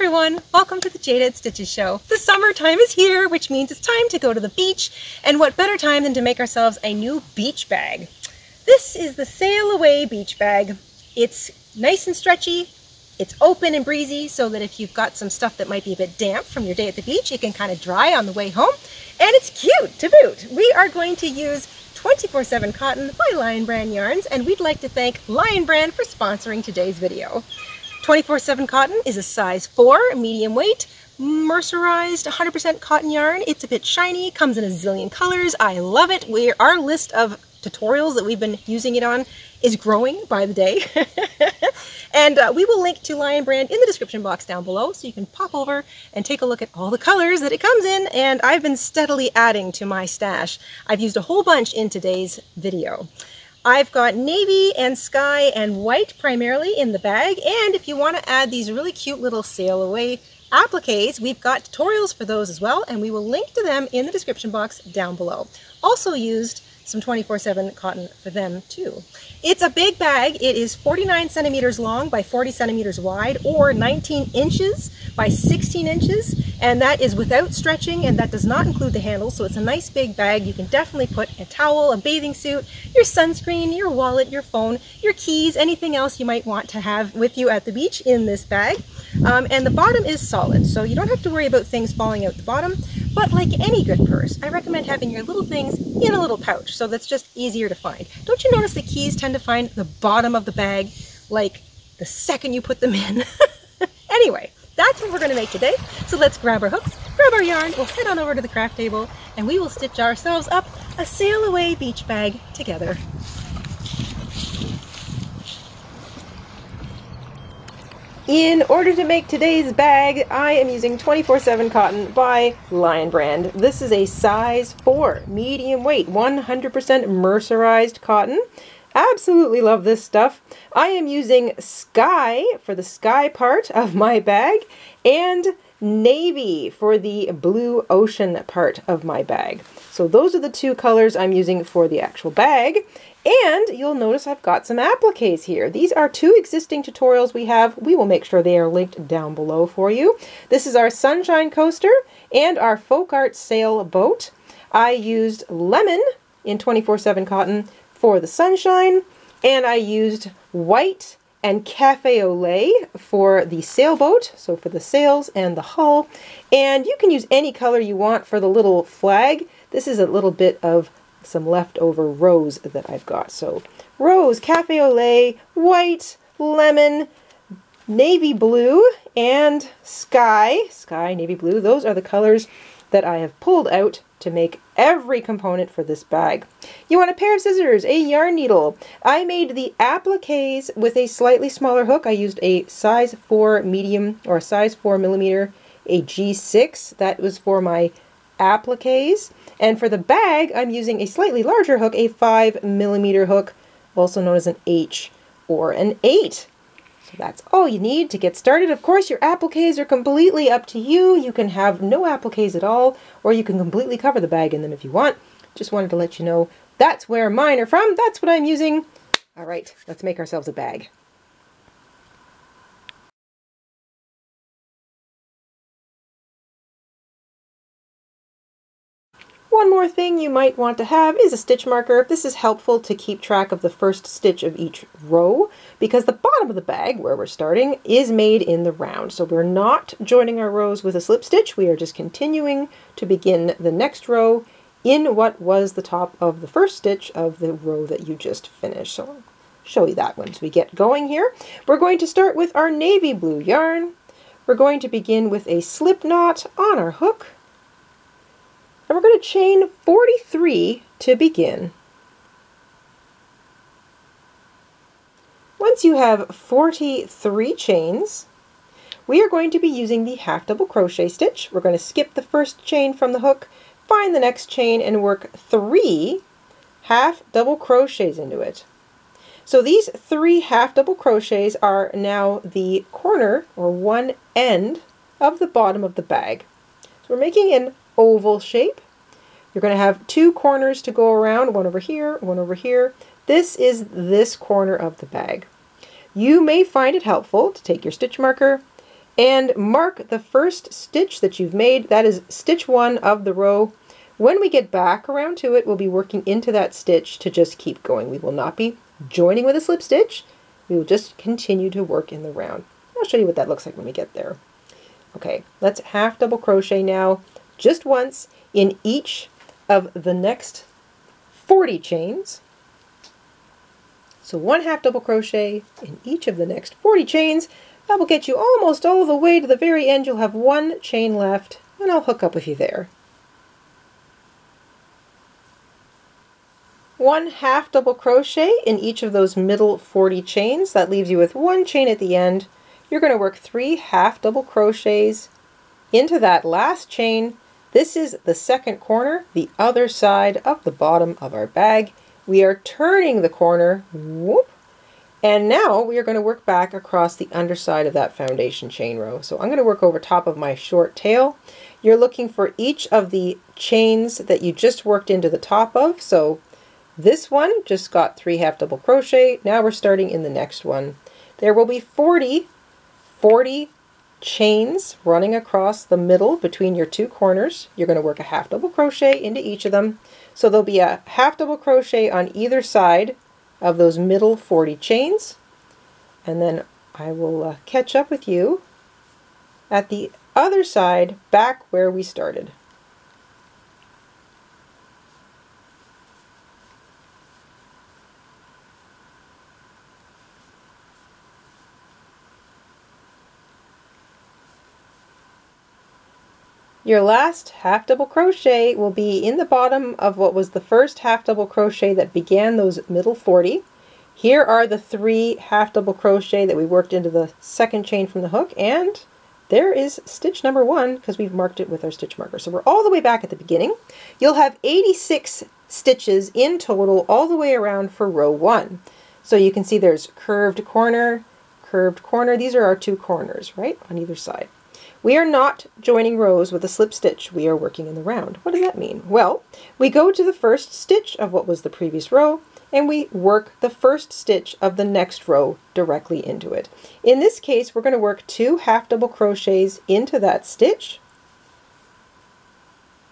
everyone, welcome to the Jayda InStitches show. The summertime is here, which means it's time to go to the beach, and what better time than to make ourselves a new beach bag. This is the Sail Away beach bag. It's nice and stretchy, it's open and breezy so that if you've got some stuff that might be a bit damp from your day at the beach, it can kind of dry on the way home, and it's cute to boot. We are going to use 24/7 cotton by Lion Brand yarns, and we'd like to thank Lion Brand for sponsoring today's video. 24/7 cotton is a size 4, medium weight, mercerized 100% cotton yarn. It's a bit shiny, comes in a zillion colors. I love it. Our list of tutorials that we've been using it on is growing by the day. And we will link to Lion Brand in the description box down below, so you can pop over and take a look at all the colors that it comes in. And I've been steadily adding to my stash. I've used a whole bunch in today's video. I've got navy and sky and white primarily in the bag, and if you want to add these really cute little Sail Away appliques, we've got tutorials for those as well, and we will link to them in the description box down below. Also used some 24/7 cotton for them too. It's a big bag. It is 49 centimeters long by 40 centimeters wide, or 19 inches by 16 inches, and that is without stretching, and that does not include the handles, so it's a nice big bag. You can definitely put a towel, a bathing suit, your sunscreen, your wallet, your phone, your keys, anything else you might want to have with you at the beach in this bag. And the bottom is solid, so you don't have to worry about things falling out the bottom. But like any good purse, I recommend having your little things in a little pouch, so that's just easier to find. Don't you notice the keys tend to find the bottom of the bag, like the second you put them in? Anyway, that's what we're going to make today. So let's grab our hooks, grab our yarn, we'll head on over to the craft table, and we will stitch ourselves up a Sail Away beach bag together. In order to make today's bag, I am using 24/7 cotton by Lion Brand. This is a size 4, medium weight, 100% mercerized cotton. Absolutely love this stuff. I am using sky for the sky part of my bag, and navy for the blue ocean part of my bag. So those are the two colors I'm using for the actual bag. And you'll notice I've got some appliques here. These are two existing tutorials we have. We will make sure they are linked down below for you. This is our sunshine coaster and our folk art sail boat. I used lemon in 24/7 cotton for the sunshine, and I used white and cafe au lait for the sailboat, so for the sails and the hull. And you can use any color you want for the little flag. This is a little bit of some leftover rose that I've got. So rose, cafe au lait, white, lemon, navy blue, and sky, navy blue. Those are the colors that I have pulled out to make every component for this bag. You want a pair of scissors, a yarn needle. I made the appliques with a slightly smaller hook. I used a size 4 medium, or a size 4 millimeter, a G6. That was for my appliques. And for the bag, I'm using a slightly larger hook, a 5 millimeter hook, also known as an H or an 8. So that's all you need to get started. Of course, your appliques are completely up to you. You can have no appliques at all, or you can completely cover the bag in them if you want. Just wanted to let you know that's where mine are from. That's what I'm using. All right, let's make ourselves a bag. One more thing you might want to have is a stitch marker. This is helpful to keep track of the first stitch of each row, because the bottom of the bag, where we're starting, is made in the round. So we're not joining our rows with a slip stitch. We are just continuing to begin the next row in what was the top of the first stitch of the row that you just finished. So I'll show you that once we get going here. We're going to start with our navy blue yarn. We're going to begin with a slip knot on our hook. And we're going to chain 43 to begin. Once you have 43 chains, we are going to be using the half double crochet stitch. We're going to skip the first chain from the hook, find the next chain, and work 3 half double crochets into it. So these 3 half double crochets are now the corner, or one end, of the bottom of the bag. So we're making an oval shape. You're going to have 2 corners to go around, one over here, one over here. This is this corner of the bag. You may find it helpful to take your stitch marker and mark the first stitch that you've made. That is stitch 1 of the row. When we get back around to it, we'll be working into that stitch to just keep going. We will not be joining with a slip stitch. We will just continue to work in the round. I'll show you what that looks like when we get there. Okay, let's half double crochet now, just once in each of the next 40 chains. So 1 half double crochet in each of the next 40 chains. That will get you almost all the way to the very end. You'll have 1 chain left, and I'll hook up with you there. 1 half double crochet in each of those middle 40 chains. That leaves you with 1 chain at the end. You're going to work 3 half double crochets into that last chain. This is the second corner, the other side of the bottom of our bag. We are turning the corner, whoop, and now we are going to work back across the underside of that foundation chain row. So I'm going to work over top of my short tail. You're looking for each of the chains that you just worked into the top of. So this one just got 3 half double crochet. Now we're starting in the next one. There will be 40 chains running across the middle between your 2 corners. You're going to work a half double crochet into each of them. So there'll be a half double crochet on either side of those middle 40 chains. And then I will catch up with you at the other side, back where we started. Your last half double crochet will be in the bottom of what was the first half double crochet that began those middle 40. Here are the 3 half double crochet that we worked into the second chain from the hook, and there is stitch number 1 because we've marked it with our stitch marker. So we're all the way back at the beginning. You'll have 86 stitches in total all the way around for row 1. So you can see there's curved corner, curved corner. These are our 2 corners, right, on either side. We are not joining rows with a slip stitch. We are working in the round. What does that mean? Well, we go to the first stitch of what was the previous row, and we work the first stitch of the next row directly into it. In this case, we're going to work 2 half double crochets into that stitch.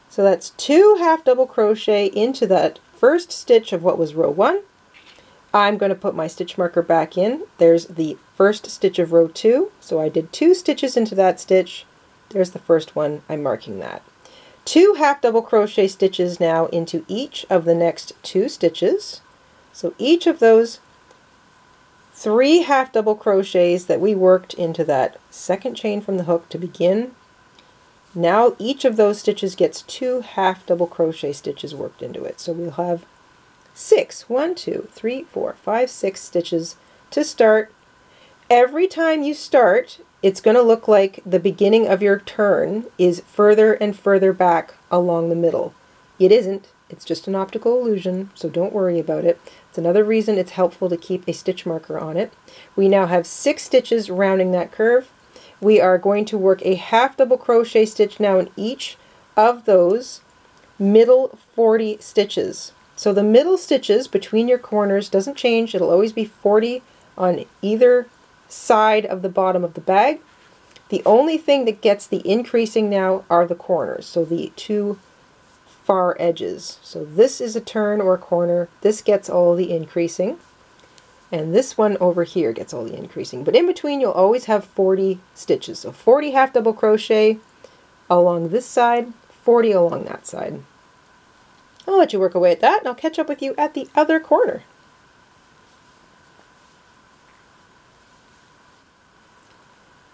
So that's 2 half double crochet into that first stitch of what was row 1. I'm going to put my stitch marker back in. There's the first stitch of row 2. So I did 2 stitches into that stitch. There's the first one. I'm marking that. 2 half double crochet stitches now into each of the next 2 stitches. So each of those 3 half double crochets that we worked into that second chain from the hook to begin, now each of those stitches gets 2 half double crochet stitches worked into it. So we'll have 6, 1, 2, 3, 4, 5, 6 stitches to start. Every time you start, it's going to look like the beginning of your turn is further and further back along the middle. It isn't. It's just an optical illusion, so don't worry about it. It's another reason it's helpful to keep a stitch marker on it. We now have 6 stitches rounding that curve. We are going to work a half double crochet stitch now in each of those middle 40 stitches. So the middle stitches between your corners doesn't change. It'll always be 40 on either side of the bottom of the bag. The only thing that gets the increasing now are the corners, so the 2 far edges. So this is a turn or a corner. This gets all the increasing. And this one over here gets all the increasing. But in between you'll always have 40 stitches. So 40 half double crochet along this side, 40 along that side. I'll let you work away at that, and I'll catch up with you at the other corner.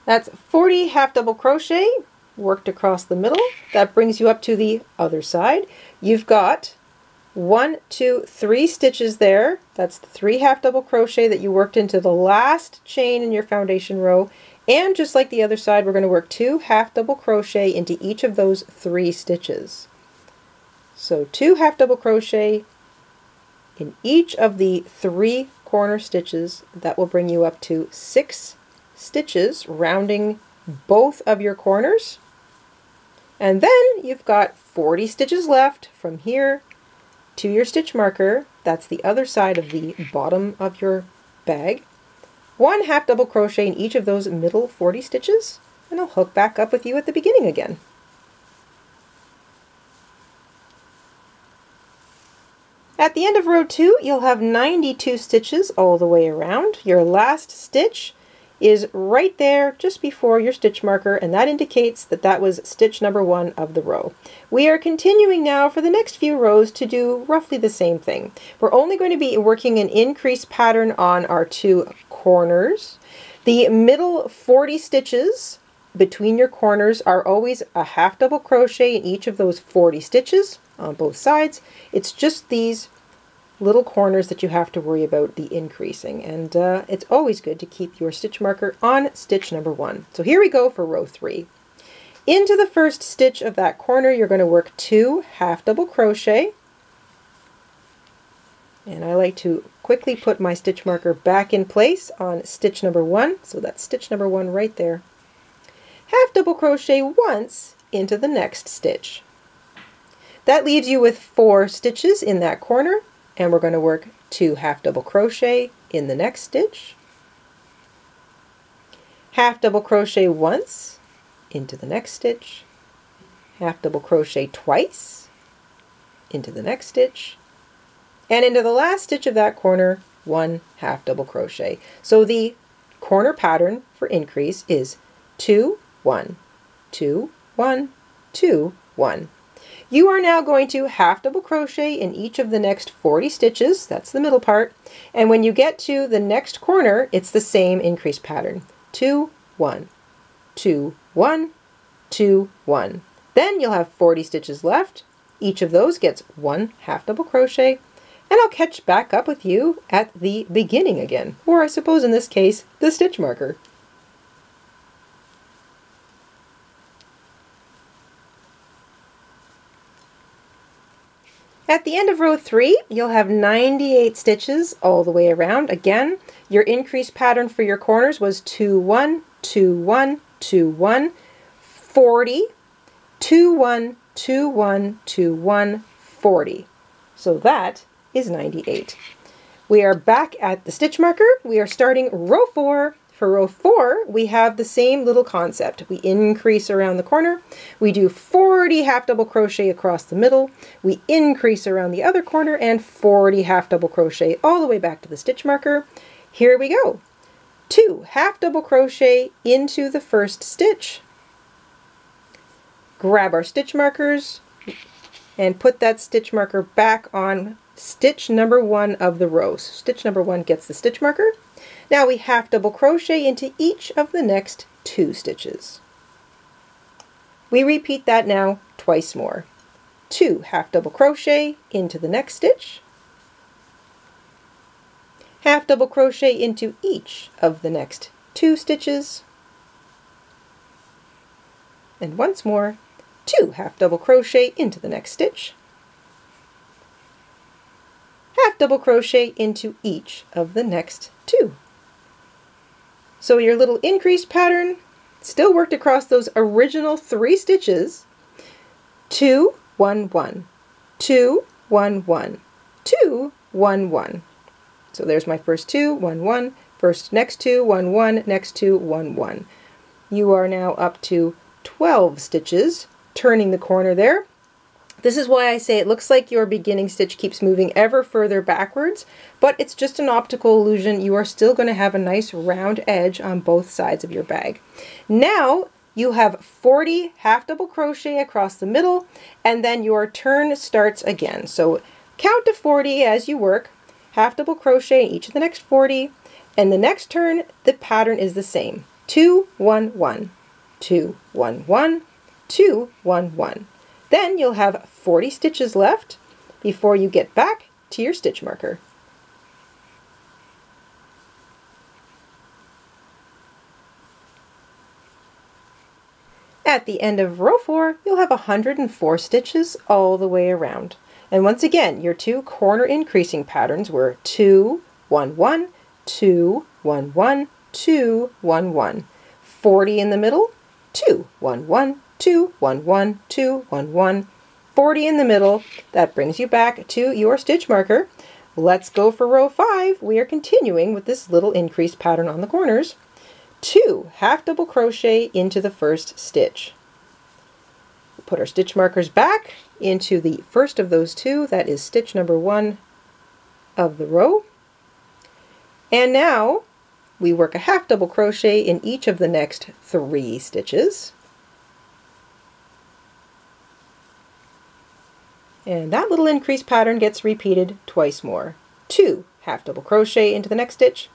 That's 40 half double crochet worked across the middle. That brings you up to the other side. You've got 1, 2, 3 stitches there. That's the 3 half double crochet that you worked into the last chain in your foundation row. And just like the other side, we're going to work 2 half double crochet into each of those 3 stitches. So 2 half double crochet in each of the 3 corner stitches. That will bring you up to 6 stitches rounding both of your corners. And then you've got 40 stitches left from here to your stitch marker. That's the other side of the bottom of your bag. 1 half double crochet in each of those middle 40 stitches. and I'll hook back up with you at the beginning again. At the end of row 2, you'll have 92 stitches all the way around. Your last stitch is right there just before your stitch marker, and that indicates that that was stitch number 1 of the row. We are continuing now for the next few rows to do roughly the same thing. We're only going to be working an increase pattern on our 2 corners. The middle 40 stitches between your corners are always a half double crochet in each of those 40 stitches on both sides. It's just these little corners that you have to worry about the increasing, and it's always good to keep your stitch marker on stitch number 1. So here we go for row 3. Into the first stitch of that corner you're going to work 2 half double crochet, and I like to quickly put my stitch marker back in place on stitch number 1, so that's stitch number 1 right there. Half double crochet once into the next stitch. That leaves you with 4 stitches in that corner, and we're going to work 2 half double crochet in the next stitch, half double crochet once into the next stitch, half double crochet twice into the next stitch, and into the last stitch of that corner 1 half double crochet. So the corner pattern for increase is 2 1 2 1 2 1. You are now going to half double crochet in each of the next 40 stitches, that's the middle part, and when you get to the next corner it's the same increase pattern. 2 1 2 1 2 1. Then you'll have 40 stitches left. Each of those gets 1 half double crochet, and I'll catch back up with you at the beginning again, or I suppose in this case the stitch marker. At the end of row 3, you'll have 98 stitches all the way around. Again, your increase pattern for your corners was 2 1 2 1 2 1, 40, 2 1 2 1 2 1, 40. So that is 98. We are back at the stitch marker. We are starting row 4. For row 4, we have the same little concept. We increase around the corner, we do 40 half double crochet across the middle, we increase around the other corner, and 40 half double crochet all the way back to the stitch marker. Here we go. 2 half double crochet into the first stitch. Grab our stitch markers and put that stitch marker back on stitch number 1 of the row. So stitch number 1 gets the stitch marker. Now we half double crochet into each of the next 2 stitches. We repeat that now twice more. 2 half double crochet into the next stitch, half double crochet into each of the next 2 stitches, and once more 2 half double crochet into the next stitch, half double crochet into each of the next 2. So your little increase pattern still worked across those original 3 stitches. 2 1 1 2 1 1 2 1 1. So there's my first 2 1 1, first next 2 1 1, next 2 1 1. You are now up to 12 stitches, turning the corner there. This is why I say it looks like your beginning stitch keeps moving ever further backwards, but it's just an optical illusion. You are still going to have a nice round edge on both sides of your bag. Now you have 40 half double crochet across the middle, and then your turn starts again. So count to 40 as you work, half double crochet in each of the next 40, and the next turn the pattern is the same. 2 1 1 2 1 1 2 1 1. Then you'll have 40 stitches left before you get back to your stitch marker. At the end of row 4, you'll have 104 stitches all the way around. And once again, your 2 corner increasing patterns were 2 1 1 2 1 1 2 1 1, 40 in the middle, 2 1 1 2 1 1 2 1 1, 40 in the middle. That brings you back to your stitch marker. Let's go for row 5. We are continuing with this little increase pattern on the corners. 2 half double crochet into the first stitch. Put our stitch markers back into the first of those 2, that is stitch number 1 of the row. And now we work a half double crochet in each of the next 3 stitches. And that little increase pattern gets repeated twice more. 2 half double crochet into the next stitch,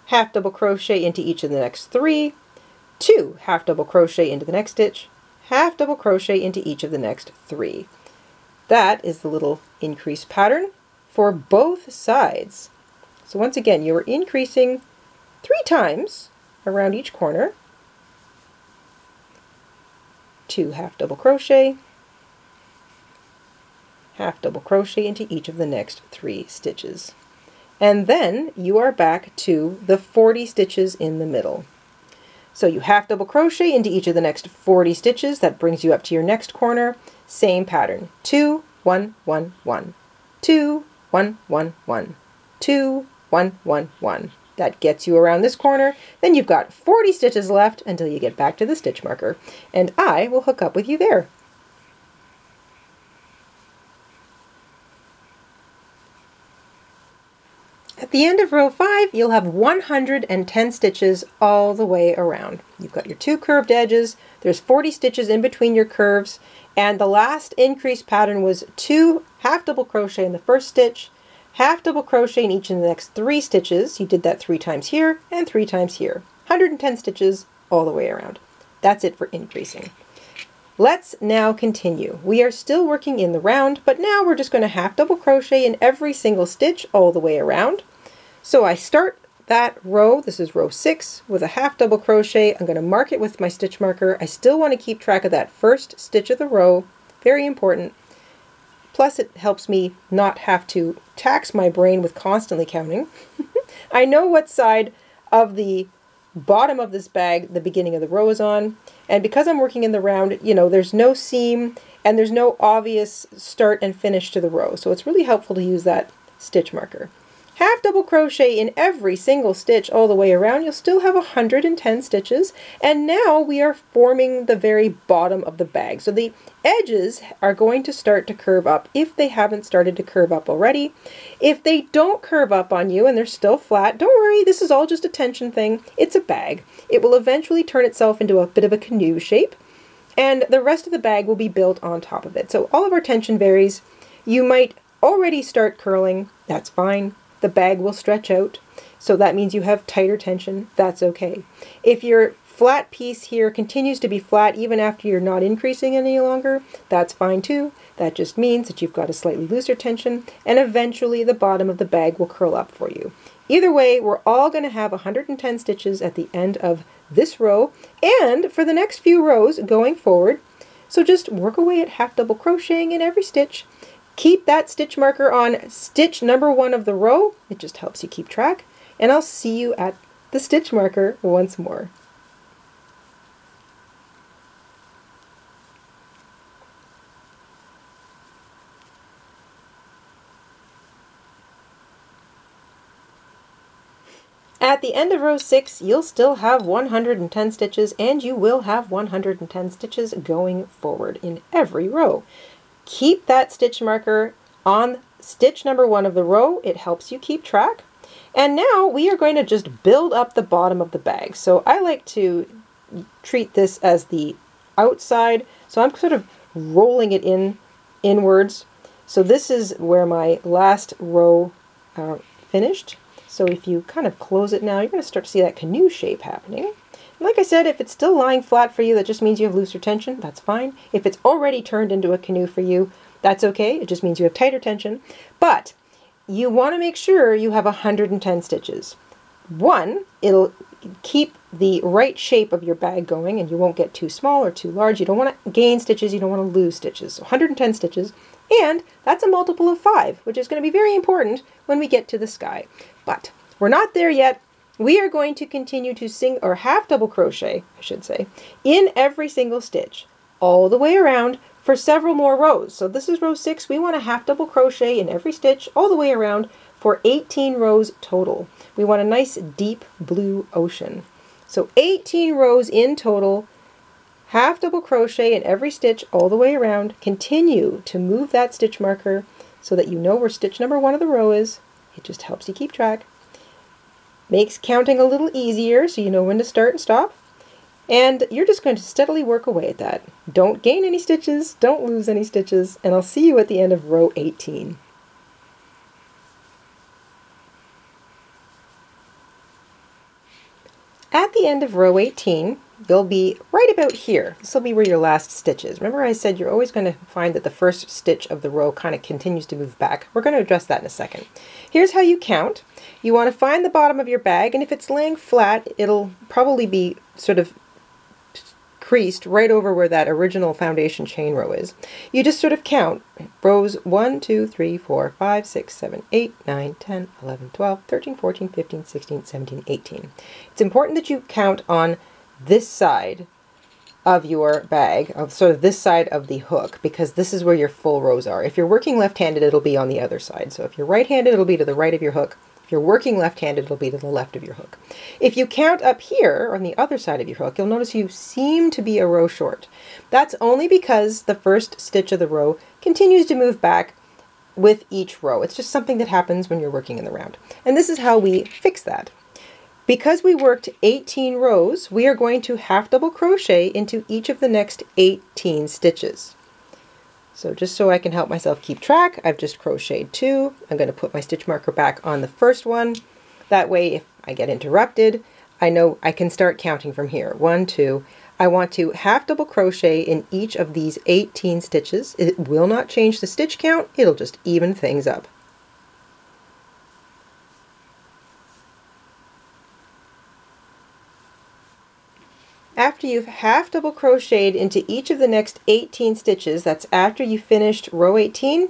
half double crochet into each of the next 3, 2 half double crochet into the next stitch, half double crochet into each of the next 3. That is the little increase pattern for both sides. So once again, you are increasing 3 times around each corner. 2 half double crochet, half double crochet into each of the next 3 stitches. And then you are back to the 40 stitches in the middle. So you half double crochet into each of the next 40 stitches. That brings you up to your next corner. Same pattern. 2 1 1 1, 2 1 1 1, 2 1 1 1. That gets you around this corner. Then you've got 40 stitches left until you get back to the stitch marker, and I will hook up with you there. At the end of row 5, you'll have 110 stitches all the way around. You've got your 2 curved edges, there's 40 stitches in between your curves, and the last increase pattern was 2 half double crochet in the first stitch, half double crochet in each of the next 3 stitches. You did that 3 times here and 3 times here. 110 stitches all the way around. That's it for increasing. Let's now continue. We are still working in the round, but now we're just going to half double crochet in every single stitch all the way around. So I start that row, this is row 6, with a half double crochet. I'm going to mark it with my stitch marker. I still want to keep track of that first stitch of the row, very important. Plus it helps me not have to tax my brain with constantly counting. I know what side of the bottom of this bag the beginning of the row is on, and because I'm working in the round, you know, there's no seam and there's no obvious start and finish to the row, so it's really helpful to use that stitch marker. Half double crochet in every single stitch all the way around. You'll still have 110 stitches, and now we are forming the very bottom of the bag. So the edges are going to start to curve up if they haven't started to curve up already. If they don't curve up on you and they're still flat, don't worry, this is all just a tension thing. It's a bag. It will eventually turn itself into a bit of a canoe shape, and the rest of the bag will be built on top of it. So all of our tension varies. You might already start curling, that's fine. The bag will stretch out, so that means you have tighter tension. That's okay. If your flat piece here continues to be flat even after you're not increasing any longer, that's fine too. That just means that you've got a slightly looser tension, and eventually the bottom of the bag will curl up for you. Either way, we're all going to have 110 stitches at the end of this row and for the next few rows going forward. So just work away at half double crocheting in every stitch. Keep that stitch marker on stitch number 1 of the row. It just helps you keep track. And I'll see you at the stitch marker once more. At the end of row 6, you'll still have 110 stitches, and you will have 110 stitches going forward in every row. Keep that stitch marker on stitch number 1 of the row. It helps you keep track. And now we are going to just build up the bottom of the bag. So I like to treat this as the outside. So I'm sort of rolling it inwards. So this is where my last row finished. So if you kind of close it now, you're going to start to see that canoe shape happening. Like I said, if it's still lying flat for you, that just means you have looser tension. That's fine. If it's already turned into a canoe for you, that's okay. It just means you have tighter tension. But you want to make sure you have 110 stitches. 1, it'll keep the right shape of your bag going, and you won't get too small or too large. You don't want to gain stitches. You don't want to lose stitches. So 110 stitches. And that's a multiple of 5, which is going to be very important when we get to the sky. But we're not there yet. We are going to continue to or half double crochet, I should say, in every single stitch all the way around for several more rows. So this is row 6. We want to half double crochet in every stitch all the way around for 18 rows total. We want a nice deep blue ocean. So 18 rows in total, half double crochet in every stitch all the way around. Continue to move that stitch marker so that you know where stitch number 1 of the row is. It just helps you keep track. Makes counting a little easier so you know when to start and stop. And you're just going to steadily work away at that. Don't gain any stitches, don't lose any stitches, and I'll see you at the end of row 18. At the end of row 18, you'll be right about here. This will be where your last stitch is. Remember I said you're always going to find that the first stitch of the row kind of continues to move back. We're going to address that in a second. Here's how you count. You want to find the bottom of your bag, and if it's laying flat, it'll probably be sort of creased right over where that original foundation chain row is. You just sort of count rows 1, 2, 3, 4, 5, 6, 7, 8, 9, 10, 11, 12, 13, 14, 15, 16, 17, 18. It's important that you count on this side of your bag, of sort of this side of the hook, because this is where your full rows are. If you're working left-handed, it'll be on the other side. So if you're right-handed, it'll be to the right of your hook. If you're working left-handed, it'll be to the left of your hook. If you count up here on the other side of your hook, you'll notice you seem to be a row short. That's only because the first stitch of the row continues to move back with each row. It's just something that happens when you're working in the round. And this is how we fix that. Because we worked 18 rows, we are going to half double crochet into each of the next 18 stitches. So just so I can help myself keep track, I've just crocheted 2. I'm going to put my stitch marker back on the first one. That way, if I get interrupted, I know I can start counting from here. 1, 2. I want to half double crochet in each of these 18 stitches. It will not change the stitch count, it'll just even things up. After you've half double crocheted into each of the next 18 stitches, that's after you finished row 18,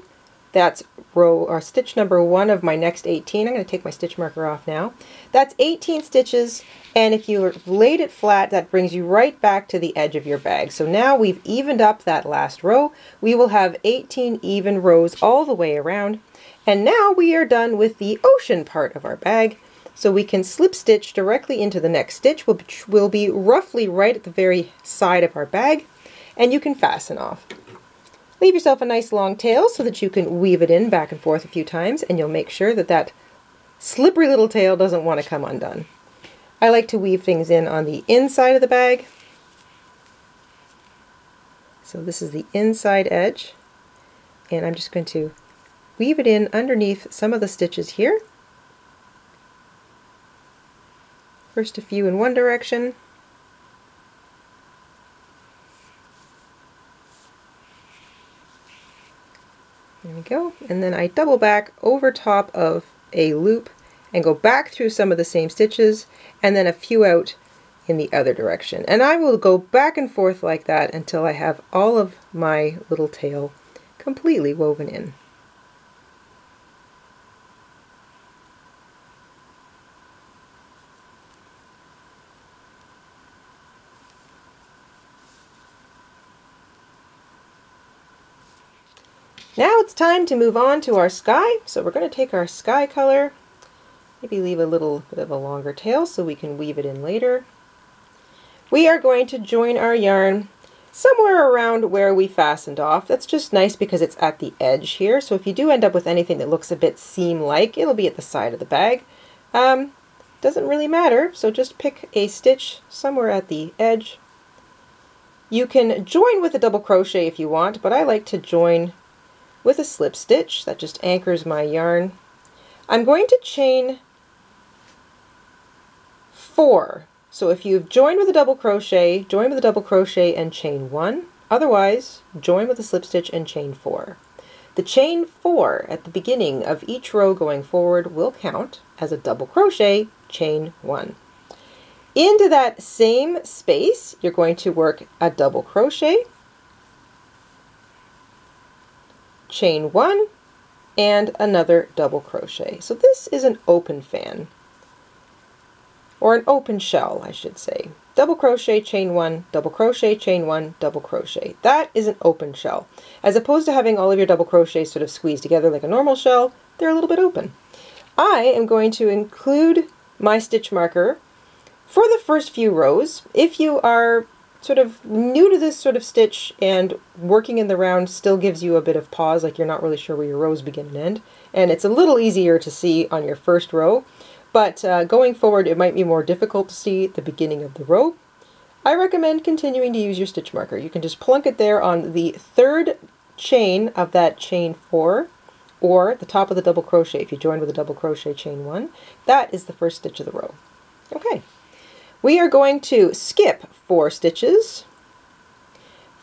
that's row or stitch number 1 of my next 18. I'm going to take my stitch marker off now. That's 18 stitches, and if you laid it flat, that brings you right back to the edge of your bag. So now we've evened up that last row. We will have 18 even rows all the way around, and now we are done with the ocean part of our bag. So we can slip stitch directly into the next stitch, which will be roughly right at the very side of our bag, and you can fasten off. Leave yourself a nice long tail so that you can weave it in back and forth a few times, and you'll make sure that that slippery little tail doesn't want to come undone. I like to weave things in on the inside of the bag. So this is the inside edge, and I'm just going to weave it in underneath some of the stitches here. First a few in one direction, there we go, and then I double back over top of a loop and go back through some of the same stitches and then a few out in the other direction. And I will go back and forth like that until I have all of my little tail completely woven in. Now it's time to move on to our sky. So we're going to take our sky color, maybe leave a little bit of a longer tail so we can weave it in later. We are going to join our yarn somewhere around where we fastened off. That's just nice because it's at the edge here. So if you do end up with anything that looks a bit seam-like, it'll be at the side of the bag. Doesn't really matter, so just pick a stitch somewhere at the edge. You can join with a double crochet if you want, but I like to join with a slip stitch. That just anchors my yarn. I'm going to chain 4. So if you've joined with a double crochet, join with a double crochet and chain 1. Otherwise, join with a slip stitch and chain 4. The chain 4 at the beginning of each row going forward will count as a double crochet, chain 1. Into that same space, you're going to work a double crochet, chain 1, and another double crochet. So this is an open fan, or an open shell, I should say. Double crochet, chain 1, double crochet, chain 1, double crochet. That is an open shell. As opposed to having all of your double crochets sort of squeezed together like a normal shell, they're a little bit open. I am going to include my stitch marker For the first few rows, if you are sort of new to this sort of stitch and working in the round still gives you a bit of pause, like you're not really sure where your rows begin and end, and it's a little easier to see on your first row, but going forward it might be more difficult to see the beginning of the row, I recommend continuing to use your stitch marker. You can just plunk it there on the third chain of that chain 4, or the top of the double crochet. If you join with a double crochet chain 1, that is the first stitch of the row. Okay, we are going to skip 4 stitches,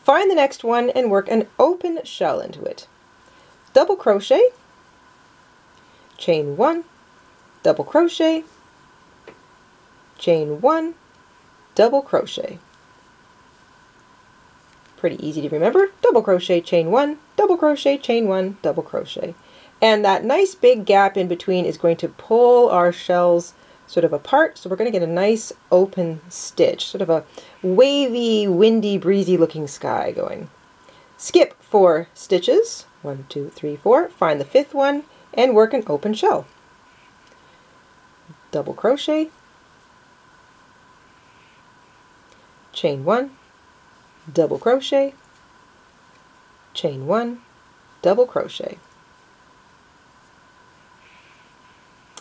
find the next one, and work an open shell into it. Double crochet, chain 1, double crochet, chain 1, double crochet. Pretty easy to remember. Double crochet, chain 1, double crochet, chain 1, double crochet. And that nice big gap in between is going to pull our shells sort of apart, so we're going to get a nice open stitch, sort of a wavy, windy, breezy looking sky going. Skip 4 stitches, 1, 2, 3, 4, find the 5th one, and work an open shell. Double crochet, chain 1, double crochet, chain 1, double crochet.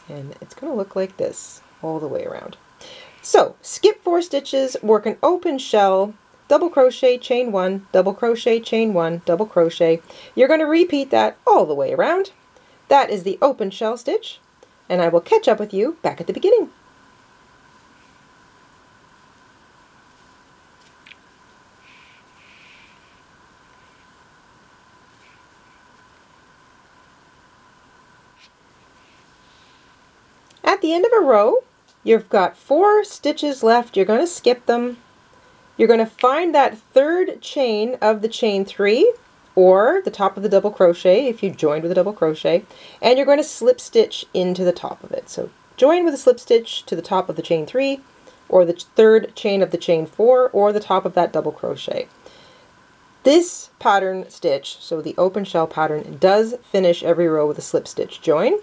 And it's going to look like this all the way around. So skip 4 stitches, work an open shell, double crochet, chain 1, double crochet, chain 1, double crochet. You're going to repeat that all the way around. That is the open shell stitch, and I will catch up with you back at the beginning. At the end of a row, you've got 4 stitches left. You're going to skip them. You're going to find that third chain of the chain 3, or the top of the double crochet if you joined with a double crochet, and you're going to slip stitch into the top of it. So join with a slip stitch to the top of the chain 3, or the third chain of the chain 4, or the top of that double crochet. This pattern stitch, so the open shell pattern, does finish every row with a slip stitch join.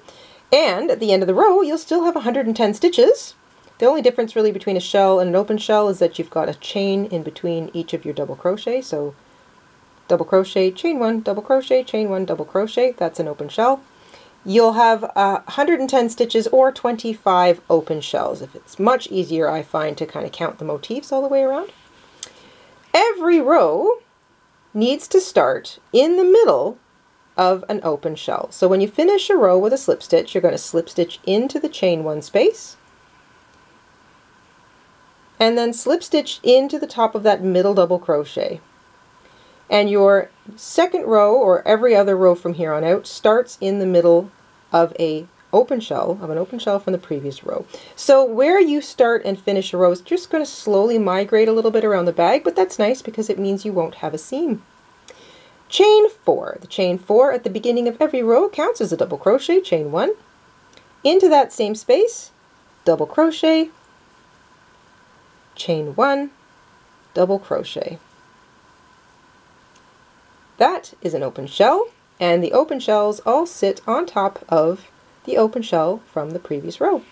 And at the end of the row, you'll still have 110 stitches. The only difference really between a shell and an open shell is that you've got a chain in between each of your double crochet. So double crochet, chain 1, double crochet, chain 1, double crochet, that's an open shell. You'll have 110 stitches or 25 open shells. If it's much easier, I find, to kind of count the motifs all the way around. Every row needs to start in the middle of an open shell. So when you finish a row with a slip stitch, you're going to slip stitch into the chain 1 space, and then slip stitch into the top of that middle double crochet. And your second row, or every other row from here on out, starts in the middle of an open shell from the previous row. So where you start and finish a row is just going to slowly migrate a little bit around the bag, but that's nice because it means you won't have a seam. Chain 4. The chain 4 at the beginning of every row counts as a double crochet, chain 1. Into that same space, double crochet, chain 1, double crochet. That is an open shell, and the open shells all sit on top of the open shell from the previous row.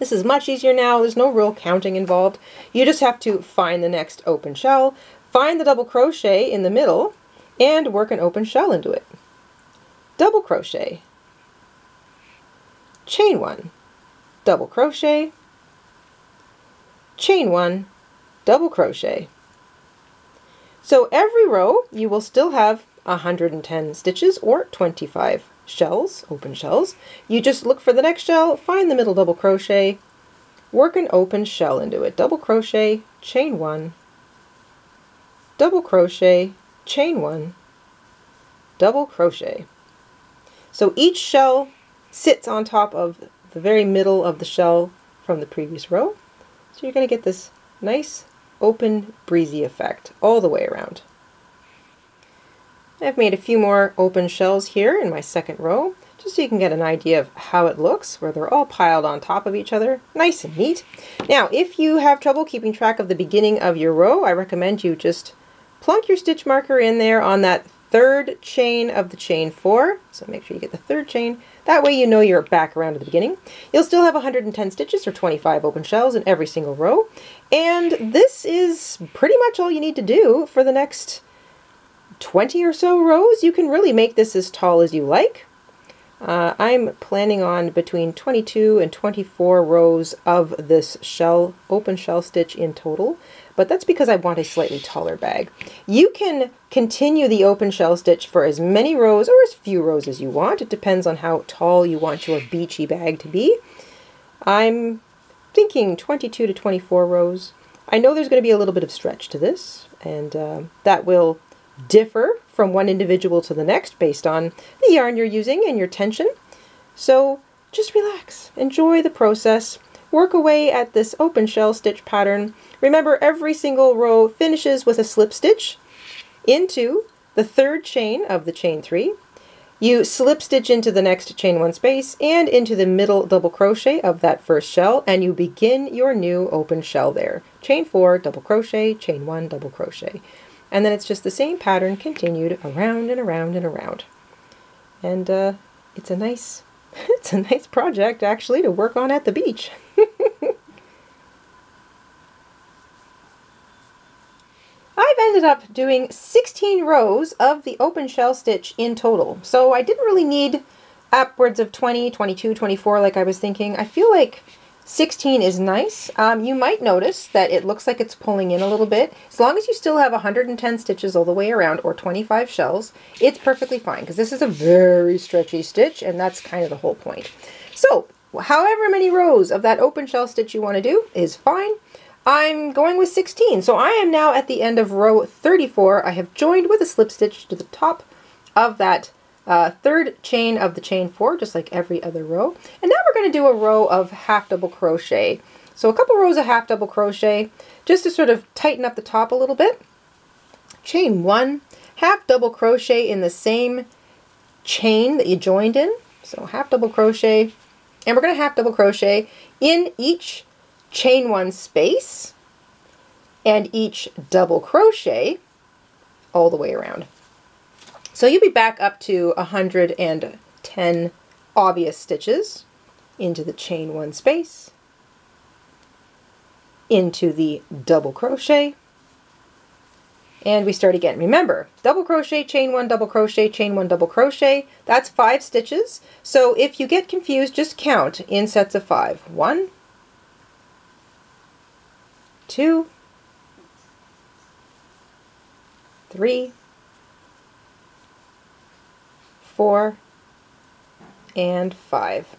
This is much easier now. There's no real counting involved. You just have to find the next open shell, find the double crochet in the middle, and work an open shell into it. Double crochet, chain 1, double crochet, chain 1, double crochet. So every row you will still have 110 stitches or 25 shells, open shells. You just look for the next shell, find the middle double crochet, work an open shell into it. Double crochet, chain 1, double crochet, chain 1, double crochet. So each shell sits on top of the very middle of the shell from the previous row. So you're going to get this nice open breezy effect all the way around. I've made a few more open shells here in my second row, just so you can get an idea of how it looks, where they're all piled on top of each other, nice and neat. Now, if you have trouble keeping track of the beginning of your row, I recommend you just plunk your stitch marker in there on that third chain of the chain 4. So make sure you get the third chain. That way you know you're back around to the beginning. You'll still have 110 stitches or 25 open shells in every single row. And this is pretty much all you need to do for the next 20 or so rows. You can really make this as tall as you like. I'm planning on between 22 and 24 rows of this open shell stitch in total, but that's because I want a slightly taller bag. You can continue the open shell stitch for as many rows or as few rows as you want. It depends on how tall you want your beachy bag to be. I'm thinking 22 to 24 rows. I know there's going to be a little bit of stretch to this, and that will differ from one individual to the next based on the yarn you're using and your tension. So just relax, enjoy the process, work away at this open shell stitch pattern. Remember, every single row finishes with a slip stitch into the third chain of the chain 3. You slip stitch into the next chain 1 space and into the middle double crochet of that first shell, and you begin your new open shell there. Chain 4, double crochet, chain 1, double crochet. And then it's just the same pattern continued around and around and around. And it's a nice project actually to work on at the beach. I've ended up doing 16 rows of the open shell stitch in total. So I didn't really need upwards of 20, 22, 24 like I was thinking. I feel like 16 is nice. You might notice that it looks like it's pulling in a little bit. As long as you still have 110 stitches all the way around or 25 shells, it's perfectly fine because this is a very stretchy stitch and that's kind of the whole point. So however many rows of that open shell stitch you want to do is fine. I'm going with 16. So I am now at the end of row 34. I have joined with a slip stitch to the top of that third chain of the chain 4, just like every other row. And now we're going to do a row of half double crochet. So a couple rows of half double crochet just to sort of tighten up the top a little bit. Chain 1, half double crochet in the same chain that you joined in. So half double crochet, and we're going to half double crochet in each chain 1 space and each double crochet all the way around. So you'll be back up to 110 obvious stitches into the chain 1 space, into the double crochet, and we start again. Remember, double crochet, chain 1, double crochet, chain 1, double crochet. That's 5 stitches. So if you get confused, just count in sets of 5. 1, 2, 3, 4, and 5.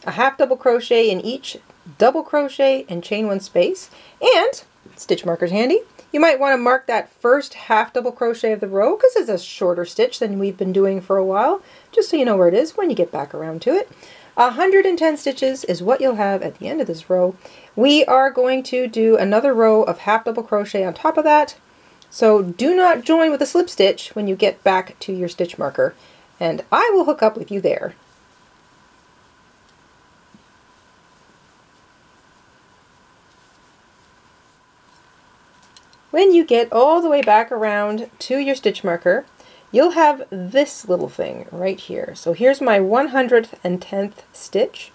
A half double crochet in each double crochet and chain 1 space, and stitch markers handy. You might want to mark that first half double crochet of the row because it's a shorter stitch than we've been doing for a while, just so you know where it is when you get back around to it. 110 stitches is what you'll have at the end of this row. We are going to do another row of half double crochet on top of that. So do not join with a slip stitch when you get back to your stitch marker, and I will hook up with you there. When you get all the way back around to your stitch marker, you'll have this little thing right here. So here's my 110th stitch.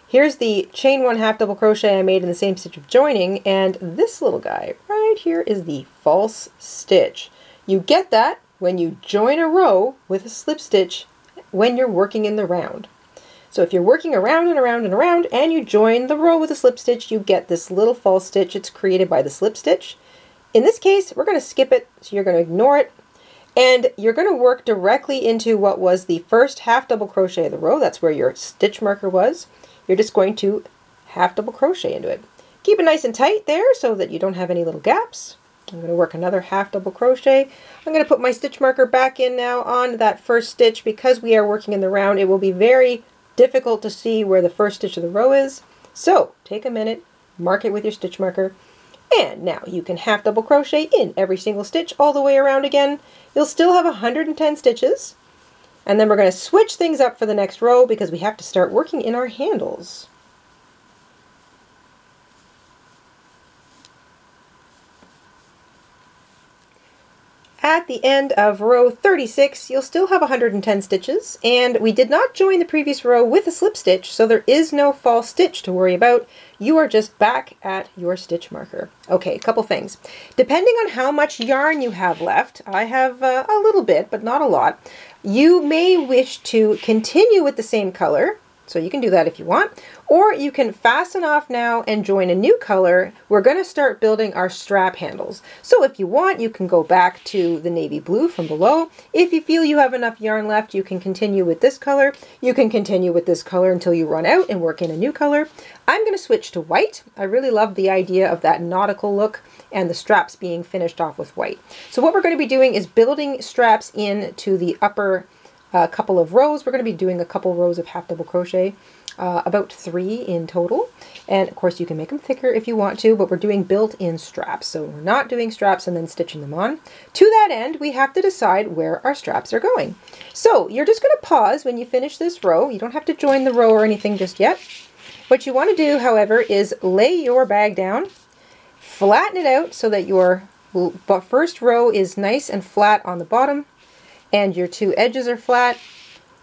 Here's the chain 1 half double crochet I made in the same stitch of joining, and this little guy right here is the false stitch. You get that when you join a row with a slip stitch when you're working in the round. So if you're working around and around and around and you join the row with a slip stitch, you get this little false stitch. It's created by the slip stitch. In this case, we're going to skip it, so you're going to ignore it. And you're going to work directly into what was the first half double crochet of the row. That's where your stitch marker was. You're just going to half double crochet into it. Keep it nice and tight there so that you don't have any little gaps. I'm going to work another half double crochet. I'm going to put my stitch marker back in now on that first stitch. Because we are working in the round, it will be very difficult to see where the first stitch of the row is. So take a minute, mark it with your stitch marker, and now you can half double crochet in every single stitch all the way around again. You'll still have 110 stitches. And then we're going to switch things up for the next row because we have to start working in our handles. at the end of row 36, you'll still have 110 stitches, and we did not join the previous row with a slip stitch, so there is no false stitch to worry about. You are just back at your stitch marker. Okay, a couple things. Depending on how much yarn you have left, I have a little bit, but not a lot, you may wish to continue with the same color, so you can do that if you want, or you can fasten off now and join a new color. We're going to start building our strap handles. So if you want, you can go back to the navy blue from below. If you feel you have enough yarn left, you can continue with this color. You can continue with this color until you run out and work in a new color. I'm going to switch to white. I really love the idea of that nautical look and the straps being finished off with white. So what we're going to be doing is building straps into the upper couple of rows. We're going to be doing a couple rows of half double crochet, about 3 in total. And of course you can make them thicker if you want to, but we're doing built-in straps. So we're not doing straps and then stitching them on. To that end, we have to decide where our straps are going. So you're just going to pause when you finish this row. You don't have to join the row or anything just yet. What you want to do, however, is lay your bag down, flatten it out so that your first row is nice and flat on the bottom, and your 2 edges are flat,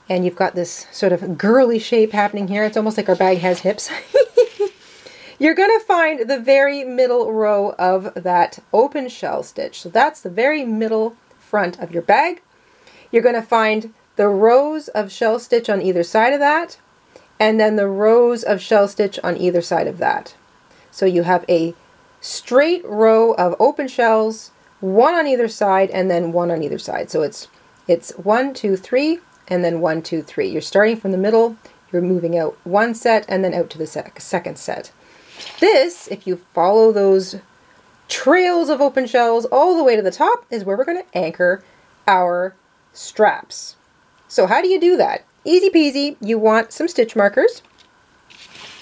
and you've got this sort of girly shape happening here. It's almost like our bag has hips. You're going to find the very middle row of that open shell stitch. So that's the very middle front of your bag. You're going to find the rows of shell stitch on either side of that, and then the rows of shell stitch on either side of that. So you have a straight row of open shells, 1 on either side, and then 1 on either side. So it's 1, 2, 3, and then 1, 2, 3. You're starting from the middle, you're moving out 1 set, and then out to the second set. This, if you follow those trails of open shells all the way to the top, is where we're going to anchor our straps. So how do you do that? Easy peasy. You want some stitch markers.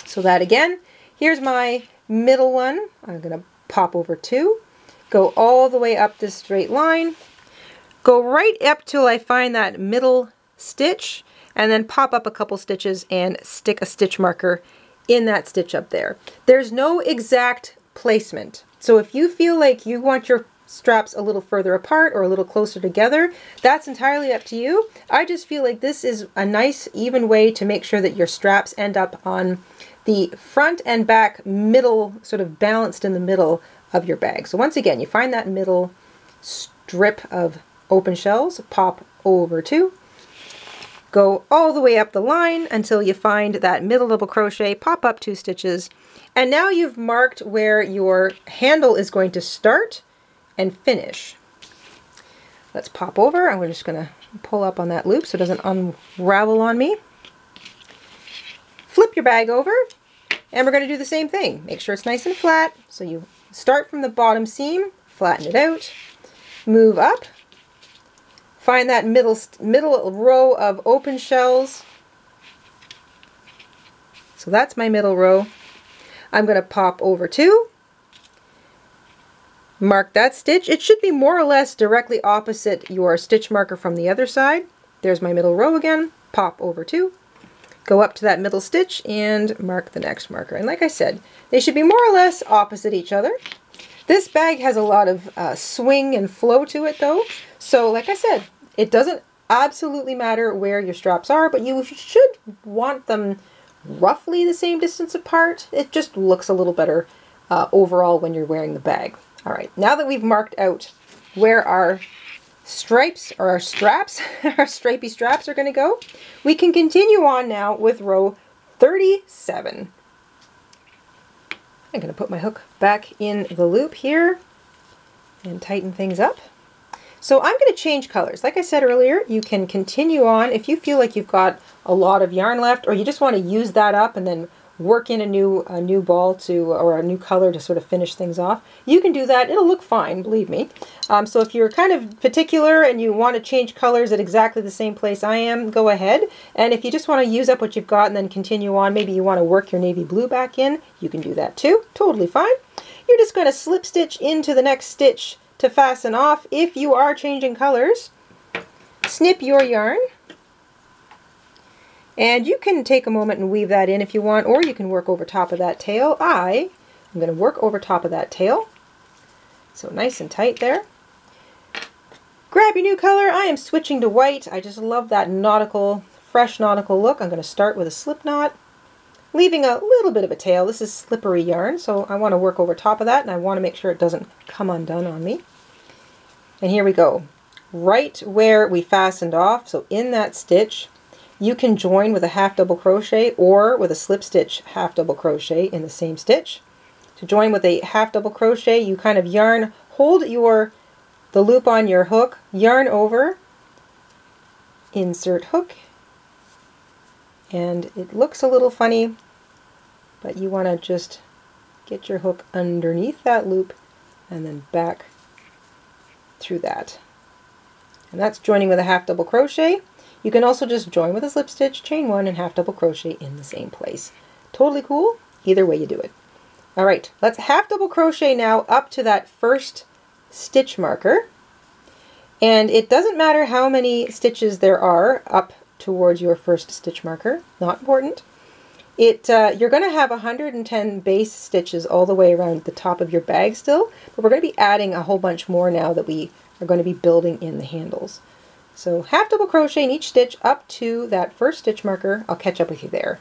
So that again, here's my middle one. I'm going to pop over 2, go all the way up this straight line, go right up till I find that middle stitch, and then pop up a couple stitches and stick a stitch marker in that stitch up there. There's no exact placement. So if you feel like you want your straps a little further apart or a little closer together, that's entirely up to you. I just feel like this is a nice even way to make sure that your straps end up on the front and back middle, sort of balanced in the middle of your bag. So once again, you find that middle strip of open shells, pop over 2, go all the way up the line until you find that middle double crochet, pop up 2 stitches, and now you've marked where your handle is going to start and finish. Let's pop over, and we're just going to pull up on that loop so it doesn't unravel on me. Flip your bag over, and we're going to do the same thing. Make sure it's nice and flat. So you start from the bottom seam, flatten it out, move up, find that middle row of open shells. So that's my middle row. I'm going to pop over 2, mark that stitch. It should be more or less directly opposite your stitch marker from the other side. There's my middle row again, pop over 2, go up to that middle stitch and mark the next marker. And like I said, they should be more or less opposite each other. This bag has a lot of swing and flow to it though. So like I said, it doesn't absolutely matter where your straps are, but you should want them roughly the same distance apart. It just looks a little better overall when you're wearing the bag. All right, now that we've marked out where our stripes or our straps, our stripy straps are going to go, we can continue on now with row 37. I'm going to put my hook back in the loop here and tighten things up. So I'm going to change colors. Like I said earlier, you can continue on if you feel like you've got a lot of yarn left, or you just want to use that up and then work in a new ball to, or a new color to sort of finish things off. You can do that. It'll look fine, believe me. So if you're kind of particular and you want to change colors at exactly the same place I am, go ahead. And if you just want to use up what you've got and then continue on, maybe you want to work your navy blue back in, you can do that too. Totally fine. You're just going to slip stitch into the next stitch to fasten off. If you are changing colors, snip your yarn. And you can take a moment and weave that in if you want, or you can work over top of that tail. I'm going to work over top of that tail. So nice and tight there. Grab your new color. I am switching to white. I just love that nautical, fresh nautical look. I'm going to start with a slip knot, leaving a little bit of a tail. This is slippery yarn, so I want to work over top of that, and I want to make sure it doesn't come undone on me. And here we go. Right where we fastened off, so in that stitch, you can join with a half double crochet or with a slip stitch half double crochet in the same stitch. To join with a half double crochet, you kind of yarn, hold the loop on your hook, yarn over, insert hook, and it looks a little funny, but you want to just get your hook underneath that loop and then back through that. And that's joining with a half double crochet. You can also just join with a slip stitch, chain one, and half double crochet in the same place. Totally cool, either way you do it. All right, let's half double crochet now up to that first stitch marker. And it doesn't matter how many stitches there are up towards your first stitch marker, not important. You're going to have 110 base stitches all the way around the top of your bag still, but we're going to be adding a whole bunch more now that we are going to be building in the handles. So half double crochet in each stitch up to that first stitch marker. I'll catch up with you there.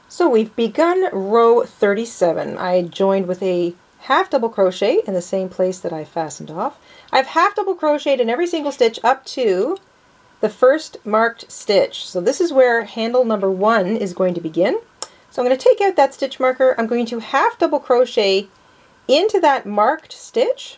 So we've begun row 37. I joined with a half double crochet in the same place that I fastened off. I've half double crocheted in every single stitch up to the first marked stitch. So this is where handle number 1 is going to begin. So I'm going to take out that stitch marker. I'm going to half double crochet into that marked stitch,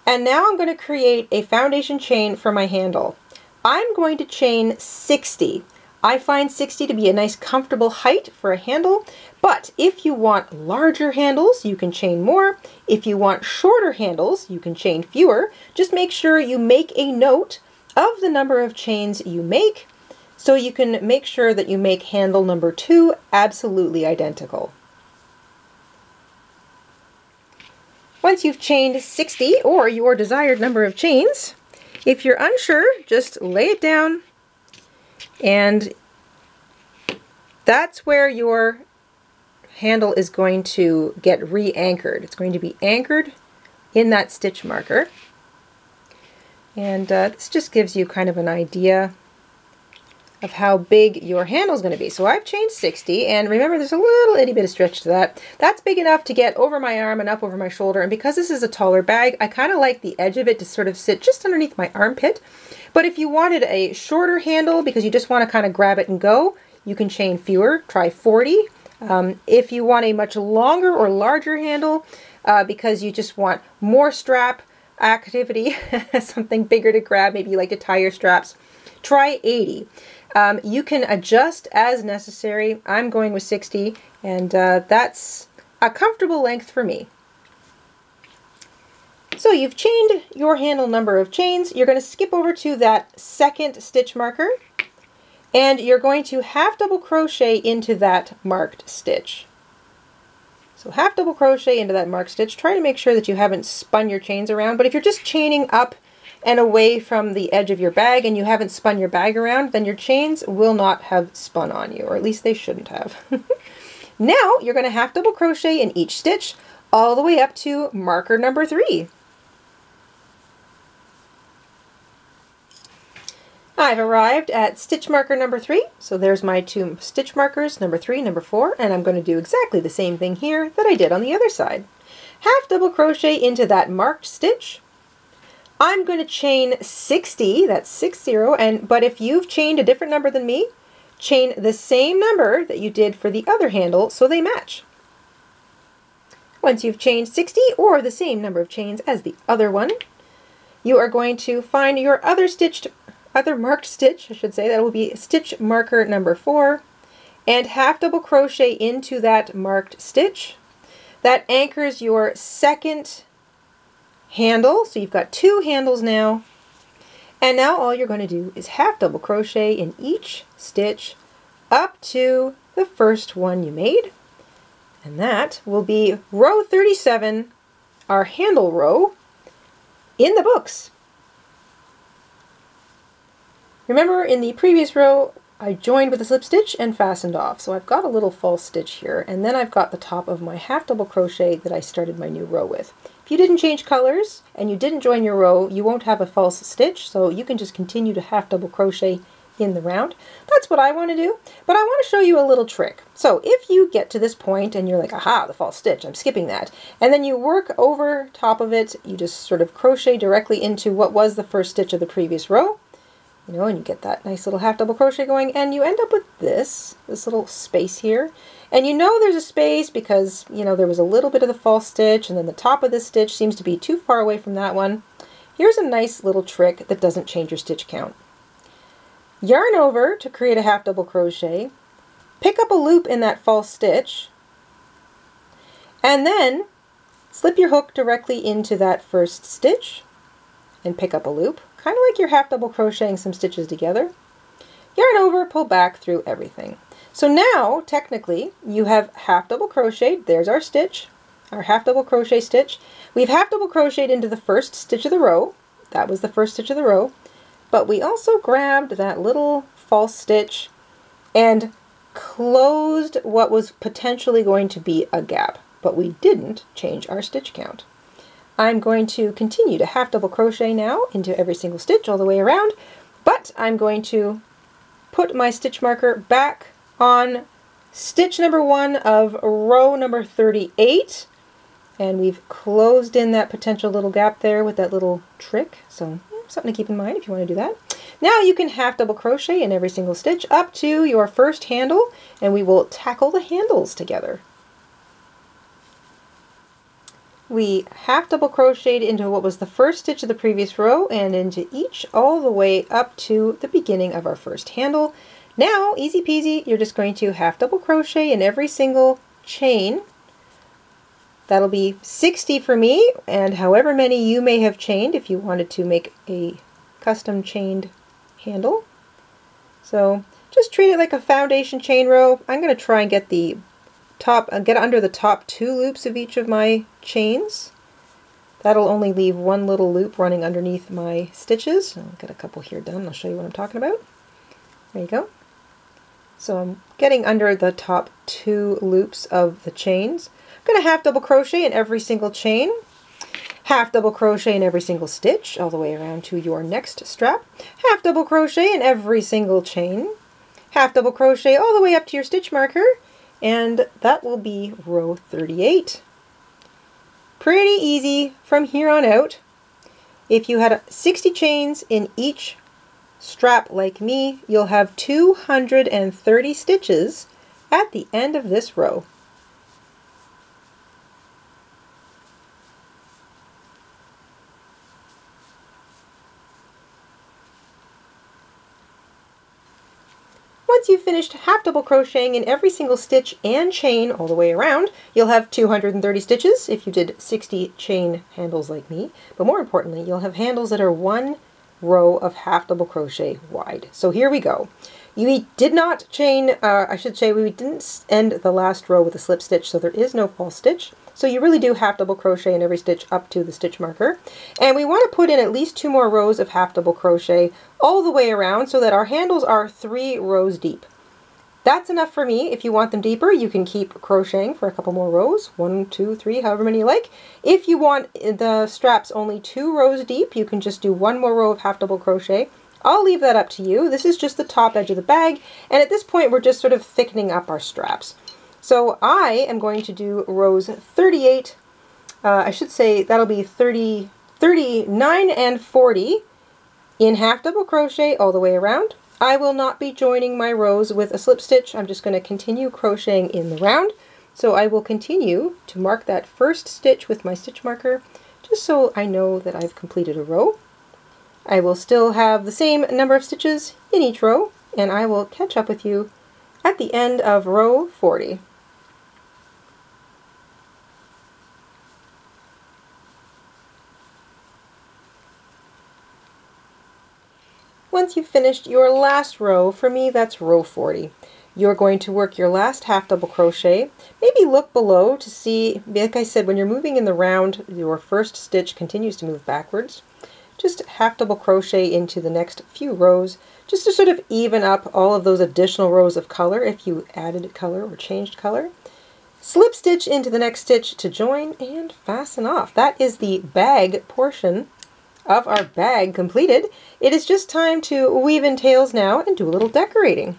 and now I'm going to create a foundation chain for my handle. I'm going to chain 60. I find 60 to be a nice comfortable height for a handle, but if you want larger handles, you can chain more. If you want shorter handles, you can chain fewer. Just make sure you make a note of the number of chains you make, so you can make sure that you make handle number 2 absolutely identical. Once you've chained 60 or your desired number of chains, if you're unsure, just lay it down, and that's where your handle is going to get re-anchored. It's going to be anchored in that stitch marker, and this just gives you kind of an idea of how big your handle is going to be. So I've chained 60, and remember there's a little itty bit of stretch to that. That's big enough to get over my arm and up over my shoulder, and because this is a taller bag, I kind of like the edge of it to sort of sit just underneath my armpit. But if you wanted a shorter handle because you just want to kind of grab it and go, you can chain fewer, try 40. If you want a much longer or larger handle because you just want more strap activity, something bigger to grab, maybe you like to tie your straps, try 80. You can adjust as necessary. I'm going with 60, and that's a comfortable length for me. So you've chained your handle number of chains. You're going to skip over to that second stitch marker, and you're going to half double crochet into that marked stitch. So half double crochet into that marked stitch. Try to make sure that you haven't spun your chains around, but if you're just chaining up and away from the edge of your bag and you haven't spun your bag around, then your chains will not have spun on you, or at least they shouldn't have. Now you're going to half double crochet in each stitch all the way up to marker number 3. I've arrived at stitch marker number 3, so there's my 2 stitch markers, number 3, number 4, and I'm going to do exactly the same thing here that I did on the other side. Half double crochet into that marked stitch. I'm going to chain 60, that's 60, but if you've chained a different number than me, chain the same number that you did for the other handle so they match. Once you've chained 60 or the same number of chains as the other one, you are going to find your other marked stitch, I should say, that will be stitch marker number 4, and half double crochet into that marked stitch. That anchors your second handle, so you've got 2 handles now, and now all you're going to do is half double crochet in each stitch up to the first one you made, and that will be row 37, our handle row in the books. Remember in the previous row I joined with a slip stitch and fastened off. So I've got a little false stitch here, and then I've got the top of my half double crochet that I started my new row with. If you didn't change colors and you didn't join your row, you won't have a false stitch, so you can just continue to half double crochet in the round. That's what I want to do, but I want to show you a little trick. So if you get to this point and you're like, aha, the false stitch, I'm skipping that, and then you work over top of it, you just sort of crochet directly into what was the first stitch of the previous row, you know, and you get that nice little half double crochet going, and you end up with this little space here. And you know there's a space because, you know, there was a little bit of the false stitch, and then the top of this stitch seems to be too far away from that one. Here's a nice little trick that doesn't change your stitch count. Yarn over to create a half double crochet, pick up a loop in that false stitch, and then slip your hook directly into that first stitch and pick up a loop, kind of like you're half double crocheting some stitches together. Yarn over, pull back through everything. So now, technically, you have half double crocheted. There's our stitch, our half double crochet stitch. We've half double crocheted into the first stitch of the row. That was the first stitch of the row. But we also grabbed that little false stitch and closed what was potentially going to be a gap, but we didn't change our stitch count. I'm going to continue to half double crochet now into every single stitch all the way around, but I'm going to put my stitch marker back on stitch number 1 of row number 38, and we've closed in that potential little gap there with that little trick, so something to keep in mind if you want to do that. Now you can half double crochet in every single stitch up to your first handle, and we will tackle the handles together. We half double crocheted into what was the first stitch of the previous row and into each all the way up to the beginning of our first handle. Now, easy peasy, you're just going to half double crochet in every single chain. That'll be 60 for me, and however many you may have chained if you wanted to make a custom chained handle. So just treat it like a foundation chain row. I'm going to try and get the top, get under the top 2 loops of each of my chains. That'll only leave one little loop running underneath my stitches. I'll get a couple here done. I'll show you what I'm talking about. There you go. So I'm getting under the top 2 loops of the chains. I'm going to half double crochet in every single chain, half double crochet in every single stitch all the way around to your next strap, half double crochet in every single chain, half double crochet all the way up to your stitch marker, and that will be row 38. Pretty easy from here on out. If you had 60 chains in each strap like me, you'll have 230 stitches at the end of this row. Once you've finished half double crocheting in every single stitch and chain all the way around, you'll have 230 stitches if you did 60 chain handles like me, but more importantly, you'll have handles that are 1 row of half double crochet wide. So here we go. We did not chain, I should say we didn't end the last row with a slip stitch, so there is no false stitch. So you really do half double crochet in every stitch up to the stitch marker. And we want to put in at least 2 more rows of half double crochet all the way around so that our handles are 3 rows deep. That's enough for me. If you want them deeper, you can keep crocheting for a couple more rows, 1, 2, 3, however many you like. If you want the straps only 2 rows deep, you can just do 1 more row of half double crochet. I'll leave that up to you. This is just the top edge of the bag, and at this point we're just sort of thickening up our straps. So I am going to do rows 38, I should say that'll be 30, 39 and 40 in half double crochet all the way around. I will not be joining my rows with a slip stitch. I'm just going to continue crocheting in the round. So I will continue to mark that first stitch with my stitch marker just so I know that I've completed a row. I will still have the same number of stitches in each row, and I will catch up with you at the end of row 40. Once you've finished your last row, for me that's row 40. You're going to work your last half double crochet. Maybe look below to see, like I said, when you're moving in the round, your first stitch continues to move backwards. Just half double crochet into the next few rows just to sort of even up all of those additional rows of color if you added color or changed color. Slip stitch into the next stitch to join and fasten off. That is the bag portion of our bag completed. It is just time to weave in tails now and do a little decorating.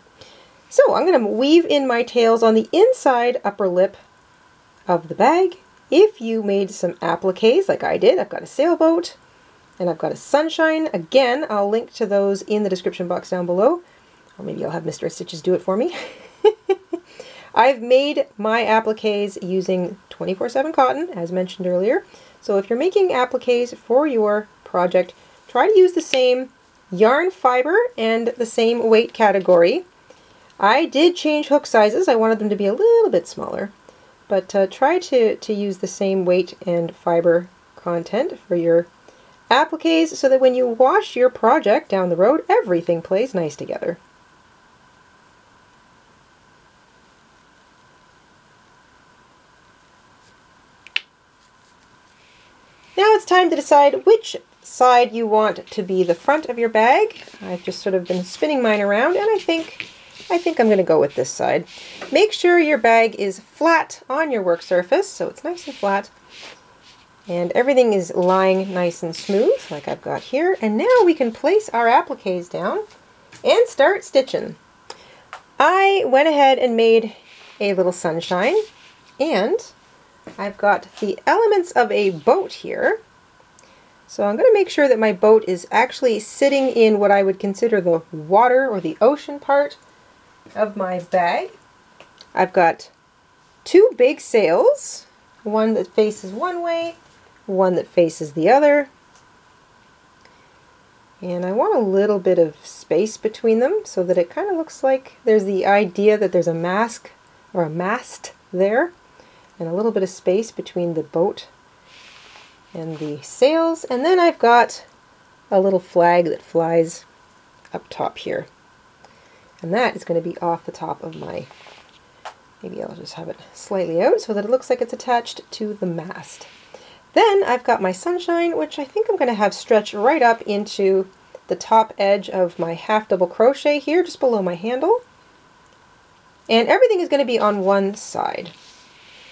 So I'm going to weave in my tails on the inside upper lip of the bag. If you made some appliques like I did, I've got a sailboat and I've got a sunshine. Again, I'll link to those in the description box down below. Or maybe I'll have Mr. InStitches do it for me. I've made my appliques using 24/7 cotton, as mentioned earlier. So if you're making appliques for your project, try to use the same yarn fiber and the same weight category. I did change hook sizes. I wanted them to be a little bit smaller, but try to use the same weight and fiber content for your appliques so that when you wash your project down the road, everything plays nice together. Now it's time to decide which side you want to be the front of your bag. I've just sort of been spinning mine around and I think I'm going to go with this side. Make sure your bag is flat on your work surface, so it's nice and flat. And everything is lying nice and smooth, like I've got here. And now we can place our appliques down and start stitching. I went ahead and made a little sunshine, and I've got the elements of a boat here. So I'm going to make sure that my boat is actually sitting in what I would consider the water or the ocean part of my bag. I've got two big sails, one that faces one way, one that faces the other. And I want a little bit of space between them so that it kind of looks like there's the idea that there's a mast or a mast there, and a little bit of space between the boat and the sails. And then I've got a little flag that flies up top here. And that is going to be off the top of my, maybe I'll just have it slightly out so that it looks like it's attached to the mast. Then I've got my sunshine, which I think I'm going to have stretch right up into the top edge of my half double crochet here, just below my handle. And everything is going to be on one side.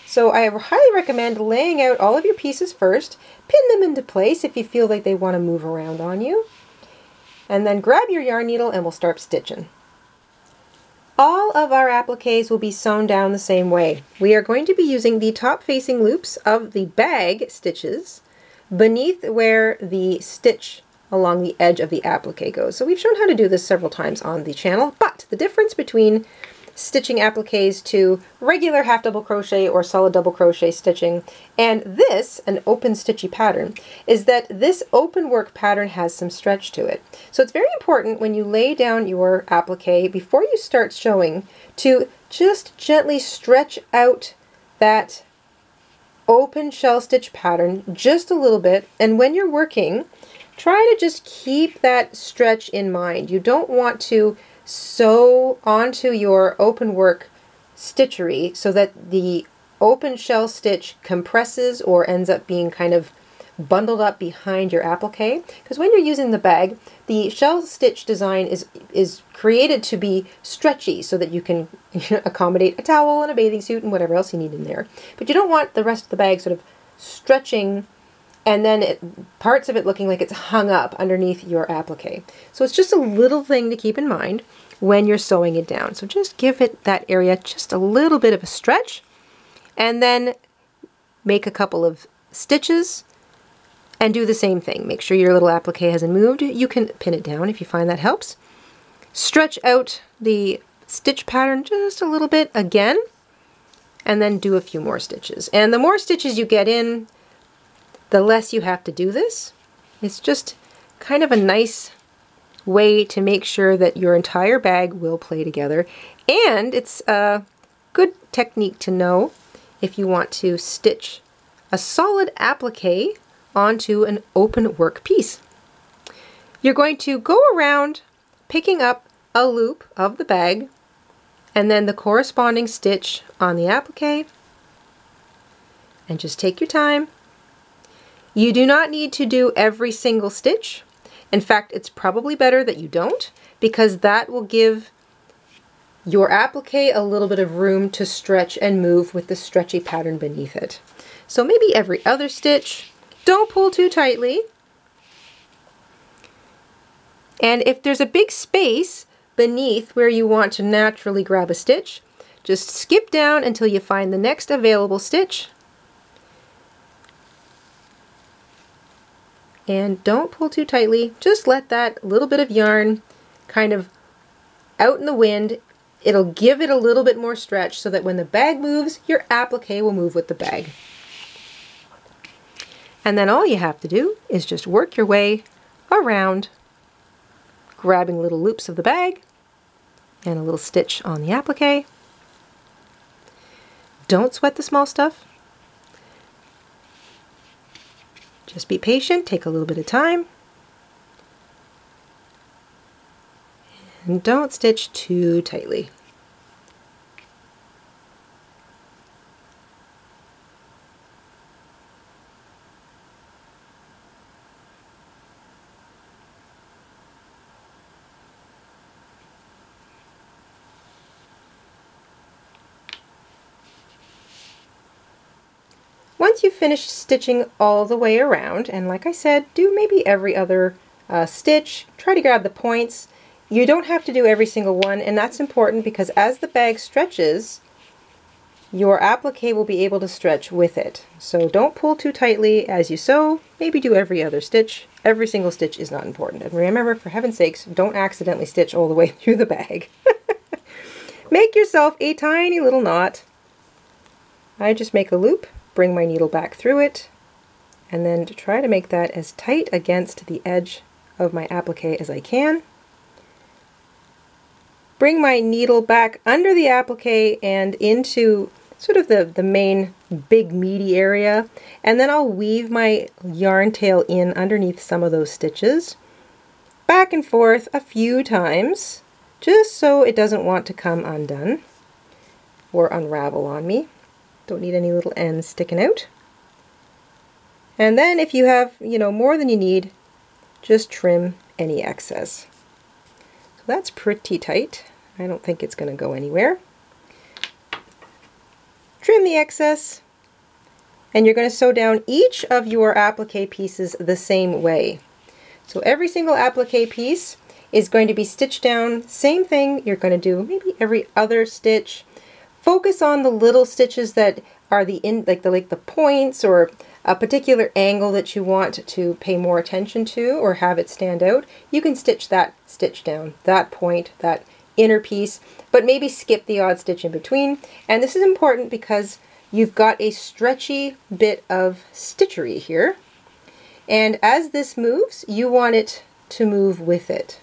So I highly recommend laying out all of your pieces first, pin them into place if you feel like they want to move around on you, and then grab your yarn needle and we'll start stitching. All of our appliques will be sewn down the same way. We are going to be using the top facing loops of the bag stitches beneath where the stitch along the edge of the applique goes. So we've shown how to do this several times on the channel, but the difference between stitching appliques to regular half double crochet or solid double crochet stitching and this, an open stitchy pattern, is that this open work pattern has some stretch to it. So it's very important when you lay down your applique before you start sewing to just gently stretch out that open shell stitch pattern just a little bit, and when you're working, try to just keep that stretch in mind. You don't want to sew onto your open work stitchery so that the open shell stitch compresses or ends up being kind of bundled up behind your applique, because when you're using the bag, the shell stitch design is created to be stretchy so that you can accommodate a towel and a bathing suit and whatever else you need in there. But you don't want the rest of the bag sort of stretching and then parts of it looking like it's hung up underneath your applique. So it's just a little thing to keep in mind when you're sewing it down. So just give it that area just a little bit of a stretch, and then make a couple of stitches and do the same thing. Make sure your little applique hasn't moved. You can pin it down if you find that helps. Stretch out the stitch pattern just a little bit again, and then do a few more stitches. And the more stitches you get in, the less you have to do this. It's just kind of a nice way to make sure that your entire bag will play together. And it's a good technique to know if you want to stitch a solid applique onto an open work piece. You're going to go around picking up a loop of the bag and then the corresponding stitch on the applique, and just take your time. You do not need to do every single stitch. In fact, it's probably better that you don't, because that will give your applique a little bit of room to stretch and move with the stretchy pattern beneath it. So maybe every other stitch. Don't pull too tightly. And if there's a big space beneath where you want to naturally grab a stitch, just skip down until you find the next available stitch. And don't pull too tightly. Just let that little bit of yarn kind of out in the wind. It'll give it a little bit more stretch so that when the bag moves, your applique will move with the bag. And then all you have to do is just work your way around, grabbing little loops of the bag and a little stitch on the applique. Don't sweat the small stuff. Just be patient, take a little bit of time. And don't stitch too tightly. Once you've finished stitching all the way around, and like I said, do maybe every other stitch, try to grab the points. You don't have to do every single one, and that's important because as the bag stretches, your applique will be able to stretch with it. So don't pull too tightly as you sew, maybe do every other stitch. Every single stitch is not important. And remember, for heaven's sakes, don't accidentally stitch all the way through the bag. Make yourself a tiny little knot. I just make a loop, bring my needle back through it, and then try to make that as tight against the edge of my applique as I can. Bring my needle back under the applique and into sort of the main big meaty area, and then I'll weave my yarn tail in underneath some of those stitches, back and forth a few times, just so it doesn't want to come undone or unravel on me. Don't need any little ends sticking out. And then if you have, more than you need, just trim any excess. So that's pretty tight. I don't think it's going to go anywhere. Trim the excess, and you're going to sew down each of your applique pieces the same way. So every single applique piece is going to be stitched down, same thing. You're going to do maybe every other stitch. Focus on the little stitches that are like the points or a particular angle that you want to pay more attention to or have it stand out. You can stitch that stitch down, that point, that inner piece, but maybe skip the odd stitch in between. And this is important because you've got a stretchy bit of stitchery here. And as this moves, you want it to move with it.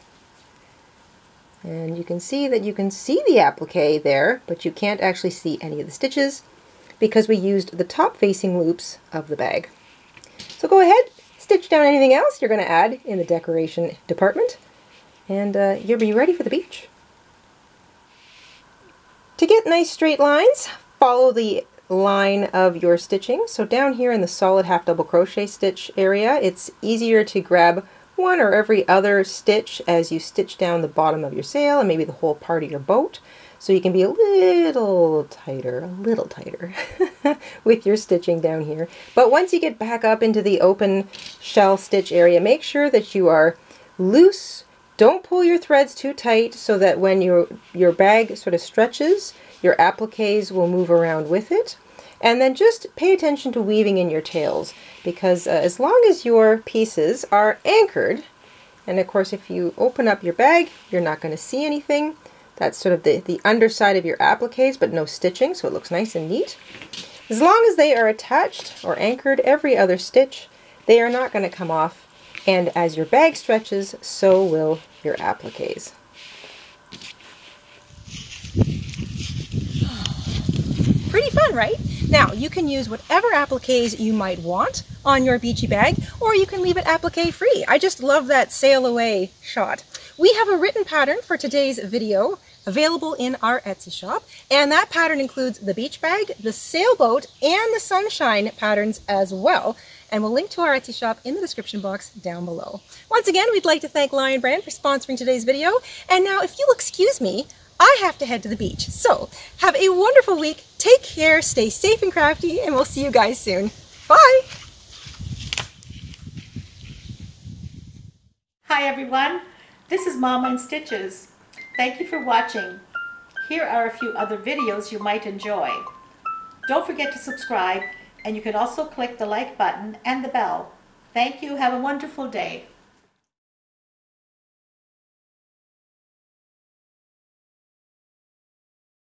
And you can see that you can see the applique there, but you can't actually see any of the stitches because we used the top facing loops of the bag. So go ahead, stitch down anything else you're going to add in the decoration department, and you'll be ready for the beach. To get nice straight lines, follow the line of your stitching. So down here in the solid half double crochet stitch area, it's easier to grab one or every other stitch as you stitch down the bottom of your sail and maybe the whole part of your boat, so you can be a little tighter with your stitching down here. But once you get back up into the open shell stitch area, make sure that you are loose. Don't pull your threads too tight so that when your bag sort of stretches, your appliques will move around with it. And then just pay attention to weaving in your tails, because as long as your pieces are anchored, and of course if you open up your bag, you're not going to see anything. That's sort of the underside of your appliques, but no stitching, so it looks nice and neat. As long as they are attached or anchored every other stitch, they are not going to come off. And as your bag stretches, so will your appliques. Pretty fun, right? Now, you can use whatever appliques you might want on your beachy bag, or you can leave it applique free. I just love that sail away shot. We have a written pattern for today's video available in our Etsy shop, and that pattern includes the beach bag, the sailboat, and the sunshine patterns as well. and we'll link to our Etsy shop in the description box down below. Once again, we'd like to thank Lion Brand for sponsoring today's video. And now, if you'll excuse me, I have to head to the beach. So, have a wonderful week, take care, stay safe and crafty, and we'll see you guys soon. Bye! Hi everyone, this is Mama InStitches. Thank you for watching. Here are a few other videos you might enjoy. Don't forget to subscribe, and you can also click the like button and the bell. Thank you. Have a wonderful day.